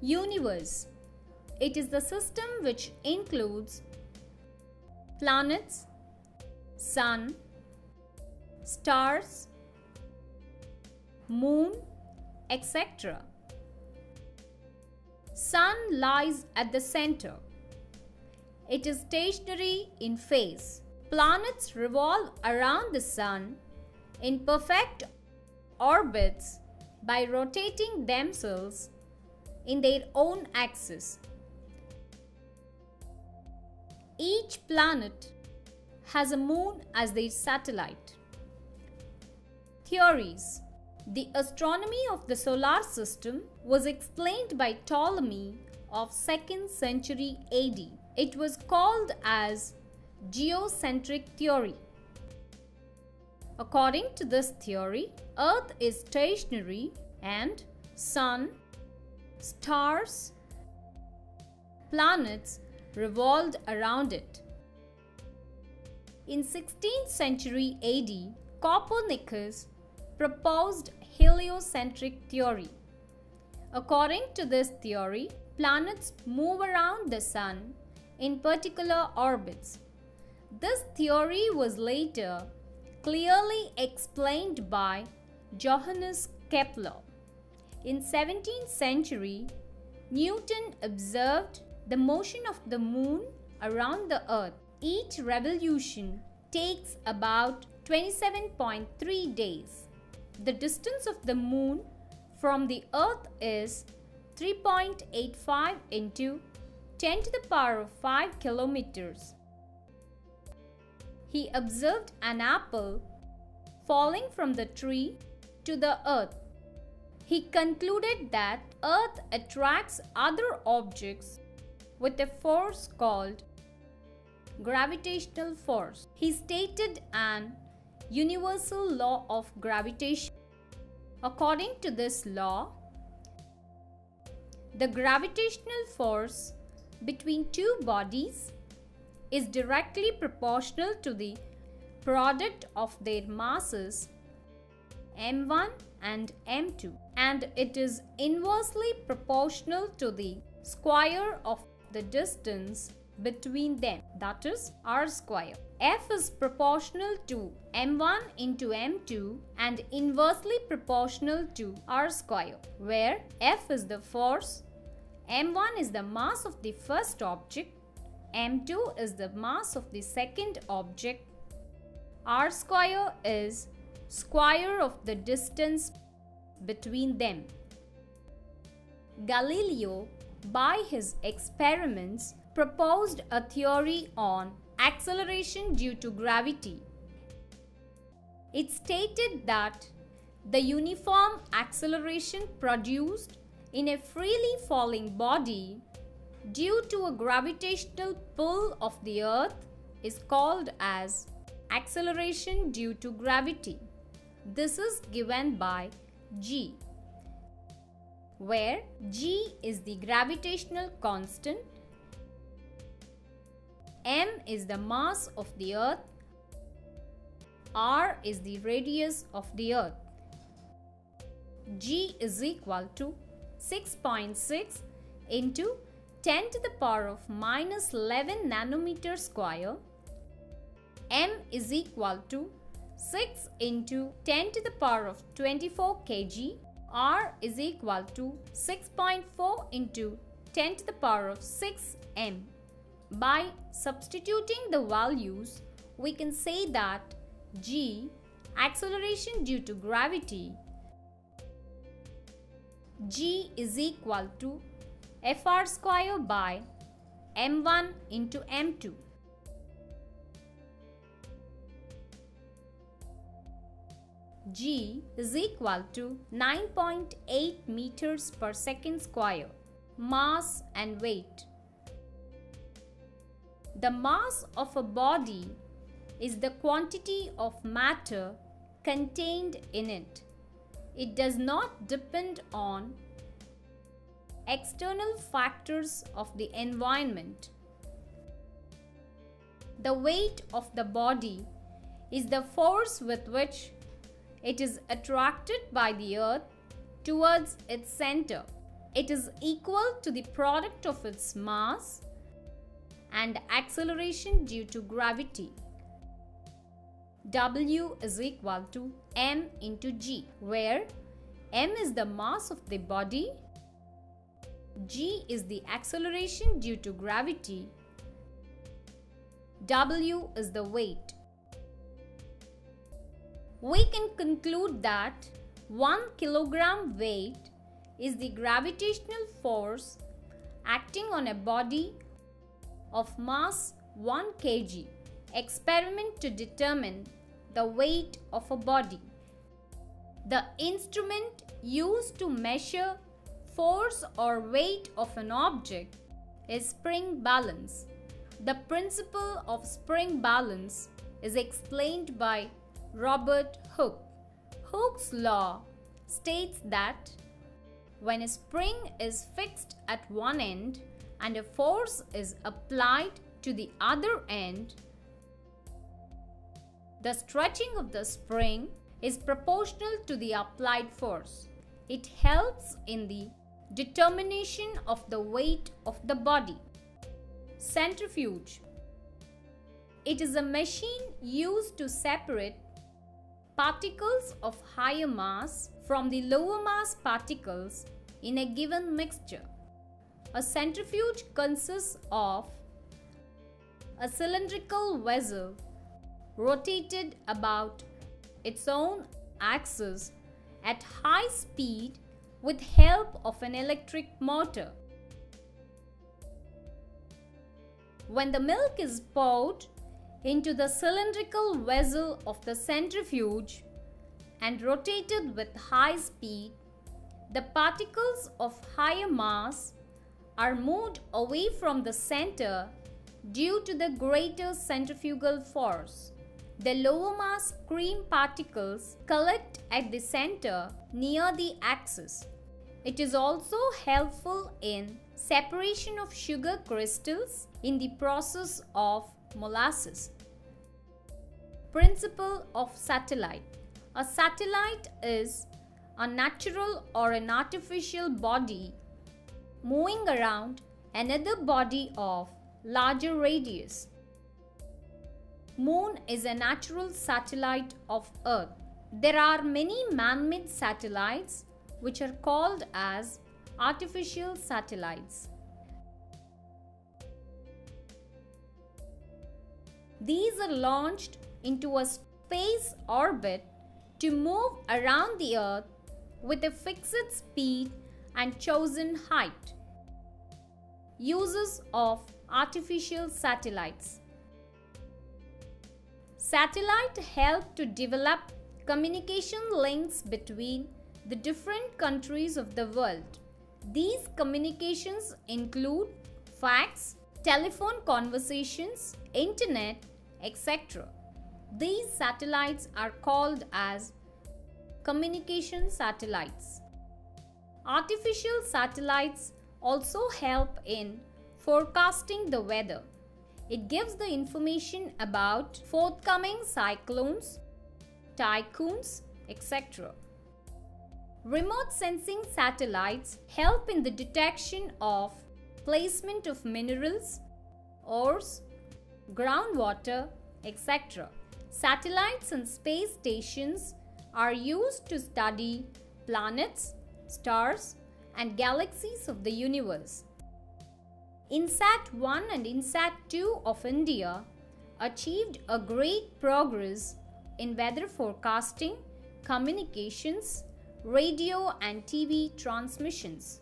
Universe. It is the system which includes planets, sun, stars, moon, etc. Sun lies at the center. It is stationary in phase. Planets revolve around the sun in perfect orbits by rotating themselves in their own axis. Each planet has a moon as their satellite. Theories. The astronomy of the solar system was explained by Ptolemy of 2nd century AD. It was called as geocentric theory. According to this theory, Earth is stationary and sun, stars, planets revolved around it. In 16th century AD, Copernicus proposed heliocentric theory. According to this theory, planets move around the sun in particular orbits. This theory was later clearly explained by Johannes Kepler. In 17th century, Newton observed the motion of the moon around the earth. Each revolution takes about 27.3 days. The distance of the moon from the earth is 3.85 into 10 to the power of 5 kilometers. He observed an apple falling from the tree to the earth. He concluded that earth attracts other objects with a force called gravitational force. He stated an universal law of gravitation. According to this law, the gravitational force between two bodies is directly proportional to the product of their masses m1 and m2, and it is inversely proportional to the square of the distance between them, that is r square. F is proportional to m1 into m2 and inversely proportional to r square, where F is the force, m1 is the mass of the first object, m2 is the mass of the second object, r square is square of the distance between them. Galileo, by his experiments, proposed a theory on acceleration due to gravity. It stated that the uniform acceleration produced in a freely falling body due to a gravitational pull of the earth is called as acceleration due to gravity. This is given by g, where g is the gravitational constant, m is the mass of the earth, r is the radius of the earth. G is equal to 6.6 into 10 to the power of minus 11 nanometer square. M is equal to 6 into 10 to the power of 24 kg. R is equal to 6.4 into 10 to the power of 6 m. By substituting the values, we can say that g, acceleration due to gravity, g is equal to fr square by m1 into m2. G is equal to 9.8 meters per second square. Mass and weight. The mass of a body is the quantity of matter contained in it. It does not depend on external factors of the environment. The weight of the body is the force with which it is attracted by the earth towards its center. It is equal to the product of its mass and acceleration due to gravity. W is equal to m into g, where m is the mass of the body, g is the acceleration due to gravity, w is the weight. We can conclude that 1 kilogram weight is the gravitational force acting on a body of mass 1 kg. Experiment to determine the weight of a body. The instrument used to measure force or weight of an object is spring balance. The principle of spring balance is explained by Robert Hooke. Hooke's law states that when a spring is fixed at one end and a force is applied to the other end, the stretching of the spring is proportional to the applied force. It helps in the determination of the weight of the body. Centrifuge. It is a machine used to separate particles of higher mass from the lower mass particles in a given mixture. A centrifuge consists of a cylindrical vessel rotated about its own axis at high speed with help of an electric motor. When the milk is poured into the cylindrical vessel of the centrifuge and rotated with high speed, the particles of higher mass are moved away from the center due to the greater centrifugal force. The lower mass cream particles collect at the center near the axis. It is also helpful in separation of sugar crystals in the process of molasses. Principle of satellite. A satellite is a natural or an artificial body moving around another body of larger radius. Moon is a natural satellite of Earth. There are many man-made satellites which are called as artificial satellites. These are launched into a space orbit to move around the Earth with a fixed speed and chosen height. Uses of artificial satellites. Satellites help to develop communication links between the different countries of the world. These communications include fax, telephone conversations, internet, etc. These satellites are called as communication satellites. Artificial satellites also help in forecasting the weather. It gives the information about forthcoming cyclones, typhoons, etc. Remote sensing satellites help in the detection of placement of minerals, ores, groundwater, etc. Satellites and space stations are used to study planets, stars, and galaxies of the universe. INSAT-1 and INSAT-2 of India achieved a great progress in weather forecasting, communications, radio and TV transmissions.